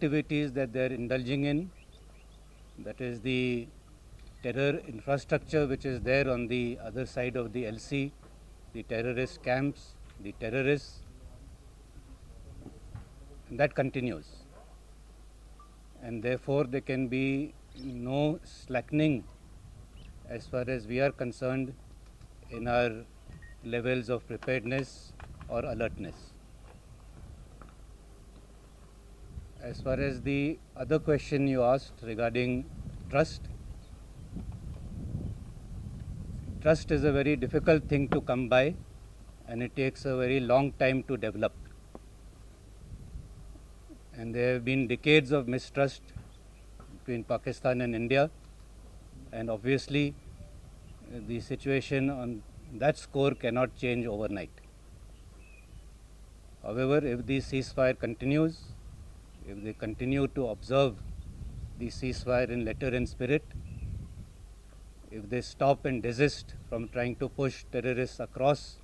activities that they are indulging in, that is the terror infrastructure which is there on the other side of the LC, the terrorist camps, the terrorists, that continues. And therefore, there can be no slackening as far as we are concerned in our levels of preparedness or alertness. As far as the other question you asked regarding trust, trust is a very difficult thing to come by, and it takes a very long time to develop. And there have been decades of mistrust between Pakistan and India, and obviously the situation on that score cannot change overnight. However, if the ceasefire continues, if they continue to observe the ceasefire in letter and spirit, if they stop and desist from trying to push terrorists across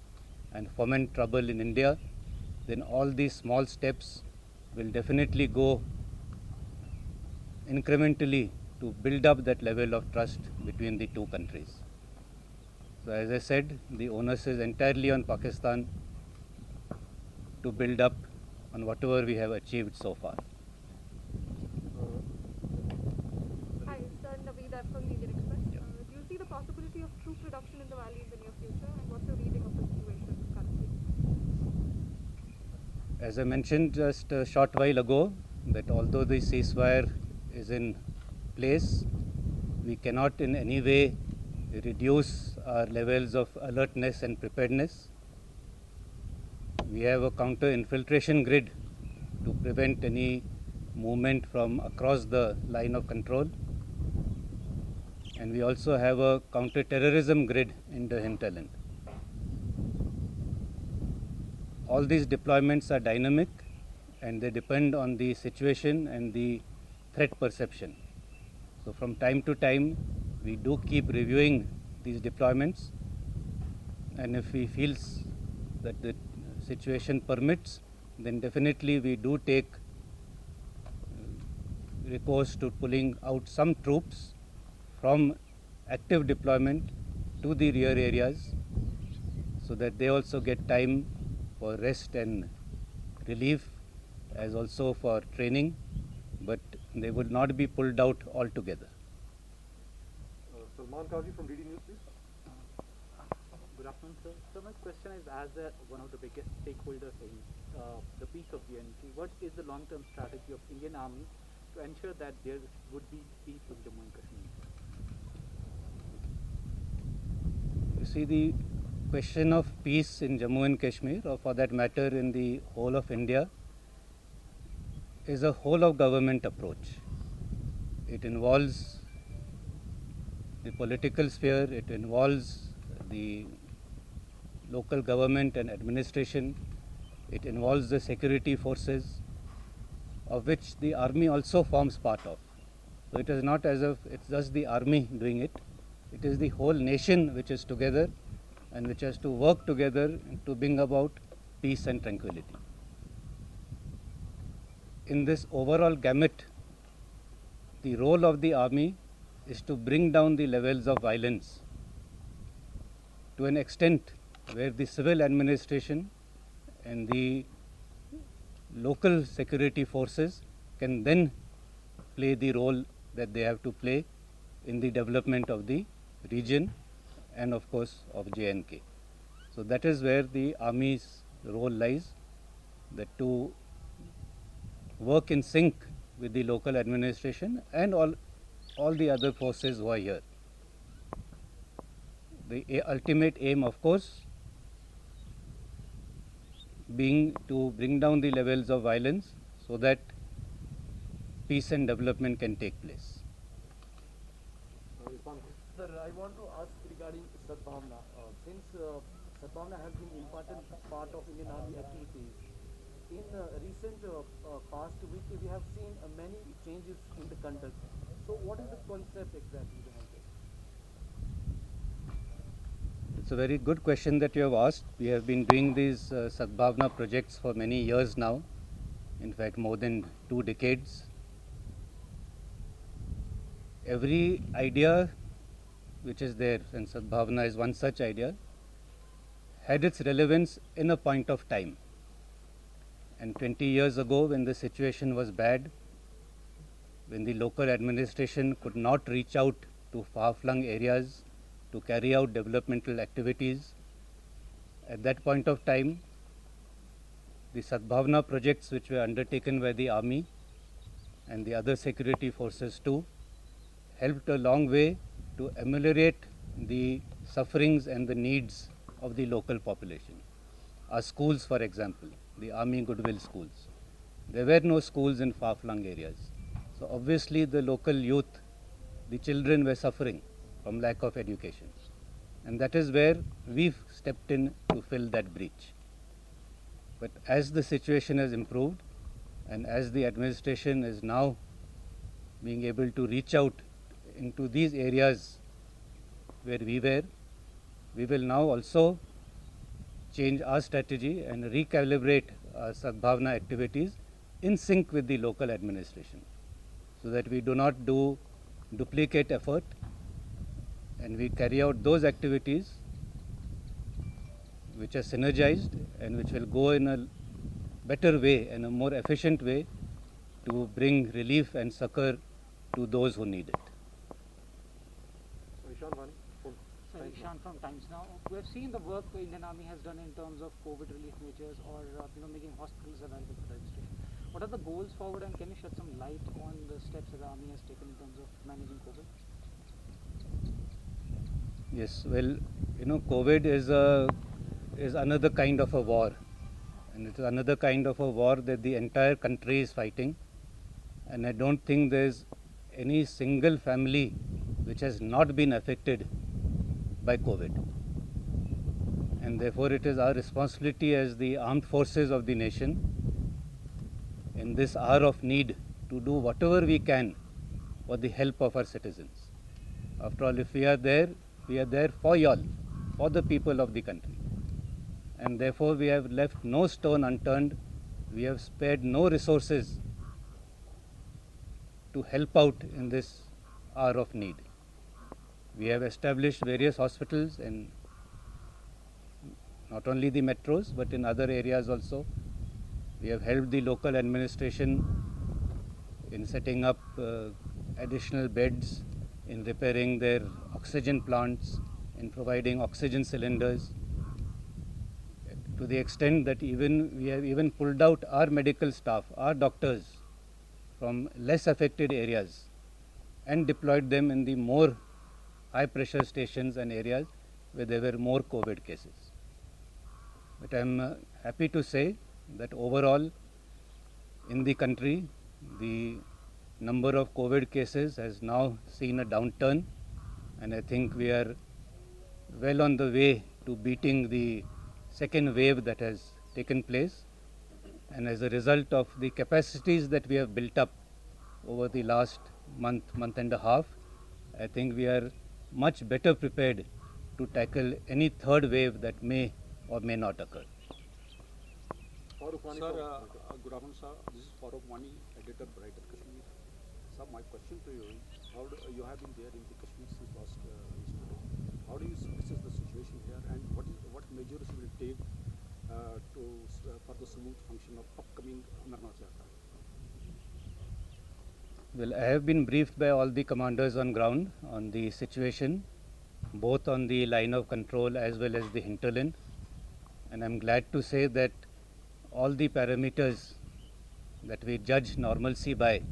and foment trouble in India, then all these small steps will definitely go incrementally to build up that level of trust between the two countries. So as I said, the onus is entirely on Pakistan to build up on whatever we have achieved so far. Hi, sir, Naveed from the Indian Express. Do you see the possibility of troop reduction in the valley in the near future, and what's your reading of the situation currently? As I mentioned just a short while ago, that although the ceasefire is in place, we cannot in any way reduce our levels of alertness and preparedness. We have a counter-infiltration grid to prevent any movement from across the line of control. And we also have a counter-terrorism grid in the hinterland. All these deployments are dynamic, and they depend on the situation and the threat perception. So from time to time, we do keep reviewing these deployments, and if we feel that the situation permits, then definitely we do take recourse to pulling out some troops from active deployment to the rear areas, so that they also get time for rest and relief, as also for training, but they would not be pulled out altogether. Salman Kazi from DD News, please. Good afternoon, sir. So my question is, as one of the biggest stakeholders in the peace of JNK, what is the long-term strategy of Indian Army to ensure that there would be peace in Jammu and Kashmir? You see, the question of peace in Jammu and Kashmir, or for that matter in the whole of India, is a whole of government approach. It involves the political sphere, it involves the local government and administration, it involves the security forces, of which the army also forms part of. So it is not as if it's just the army doing it, it is the whole nation which is together and which has to work together to bring about peace and tranquility. In this overall gamut, the role of the army is to bring down the levels of violence to an extent where the civil administration and the local security forces can then play the role that they have to play in the development of the region and of course of JNK. So that is where the army's role lies, that to work in sync with the local administration and all the other forces who are here. The ultimate aim, of course, being to bring down the levels of violence so that peace and development can take place. Sir, I want to ask regarding Sadbhavna. Since Sadbhavna has been important part of Indian Army activities, in recent past week we have seen many changes in the conduct. So what is the concept exactly behind it? It's a very good question that you have asked. We have been doing these Sadbhavna projects for many years now, in fact more than 2 decades. Every idea which is there, and Sadbhavana is one such idea, had its relevance in a point of time. And 20 years ago, when the situation was bad, when the local administration could not reach out to far-flung areas to carry out developmental activities, at that point of time, the Sadbhavana projects which were undertaken by the army and the other security forces too helped a long way to ameliorate the sufferings and the needs of the local population. Our schools, for example, the army goodwill schools. There were no schools in far-flung areas. So obviously the local youth, the children were suffering from lack of education. And that is where we've stepped in to fill that breach. But as the situation has improved and as the administration is now being able to reach out into these areas where we were, we will now also change our strategy and recalibrate our Sadbhavana activities in sync with the local administration, so that we do not do duplicate effort and we carry out those activities which are synergized and which will go in a better way and a more efficient way to bring relief and succor to those who need it. Ishan, one full. So Ishan from Times Now. We have seen the work the Indian Army has done in terms of COVID relief measures or making hospitals available for registration. What are the goals forward, and can you shed some light on the steps that the army has taken in terms of managing COVID? Yes, well, COVID is another kind of a war, and it is another kind of a war that the entire country is fighting, and I don't think there is any single family which has not been affected by COVID. And therefore it is our responsibility as the armed forces of the nation in this hour of need to do whatever we can for the help of our citizens. After all, if we are there for y'all, for the people of the country. And therefore we have left no stone unturned, we have spared no resources to help out in this hour of need. We have established various hospitals in not only the metros but in other areas also. We have helped the local administration in setting up additional beds, in repairing their oxygen plants, in providing oxygen cylinders, to the extent that we have even pulled out our medical staff, our doctors, from less affected areas and deployed them in the more high pressure stations and areas where there were more COVID cases. But I am happy to say that overall in the country, the number of COVID cases has now seen a downturn, and I think we are well on the way to beating the second wave that has taken place. And as a result of the capacities that we have built up over the last month and a half, I think we are much better prepared to tackle any third wave that may or may not occur. Sir, good afternoon, sir. This is Farooq Wani, editor, Brighter Kashmir. Sir, my question to you is, you have been there in the Kashmir since last yesterday. How do you assess the situation here, and what measures will take for the smooth function of upcoming Amarnath Yatra? Well, I have been briefed by all the commanders on ground on the situation, both on the line of control as well as the hinterland, and I'm glad to say that all the parameters that we judge normalcy by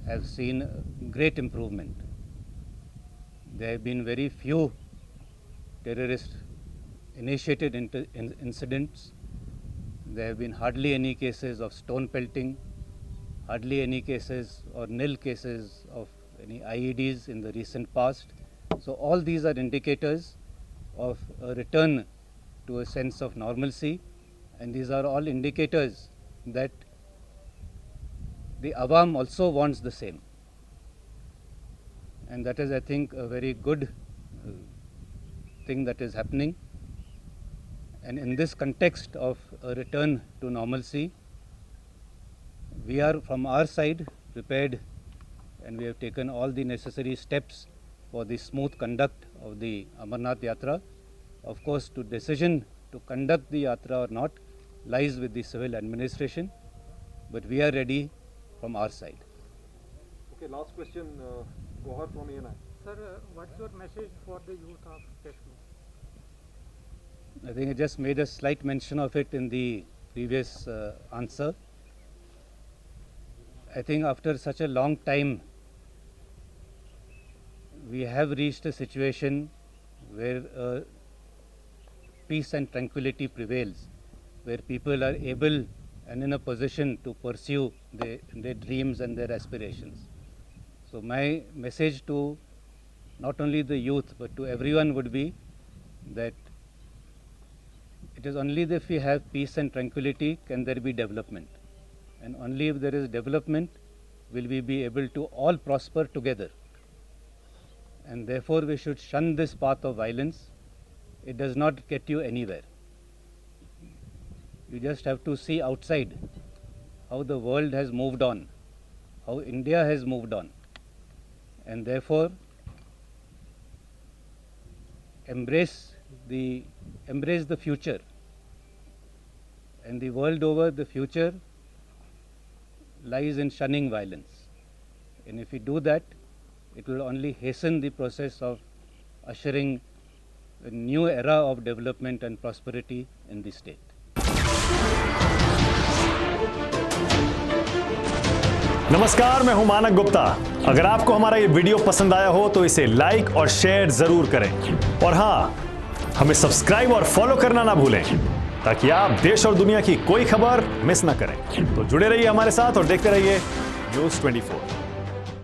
have seen great improvement. There have been very few terrorist initiated incidents. There have been hardly any cases of stone pelting, hardly any cases or nil cases of any IEDs in the recent past. So all these are indicators of a return to a sense of normalcy, and these are all indicators that the Awam also wants the same. And that is, I think, a very good thing that is happening. And in this context of a return to normalcy, we are from our side prepared, and we have taken all the necessary steps for the smooth conduct of the Amarnath Yatra. Of course, the decision to conduct the Yatra or not lies with the civil administration, but we are ready from our side. Okay, last question, Gohar from ANI. Sir, what's your message for the youth of Kashmir? I think I just made a slight mention of it in the previous answer. I think after such a long time, we have reached a situation where peace and tranquility prevails, where people are able and in a position to pursue their dreams and their aspirations. So my message to not only the youth but to everyone would be that it is only if we have peace and tranquility can there be development, and only if there is development will we be able to all prosper together. And therefore we should shun this path of violence. It does not get you anywhere. You just have to see outside how the world has moved on, how India has moved on, and therefore embrace the future. And the world over, the future lies in shunning violence. And if we do that, it will only hasten the process of ushering a new era of development and prosperity in the state. नमस्कार, मैं हूं मानक गुप्ता। अगर आपको हमारा ये video पसंद आया हो तो इसे लाइक और शेयर जरूर करें, और हां, हमें सब्सक्राइब और फॉलो करना ना भूलें ताकि आप देश और दुनिया की कोई खबर मिस ना करें। तो जुड़े रहिए हमारे साथ और देखते रहिए News 24।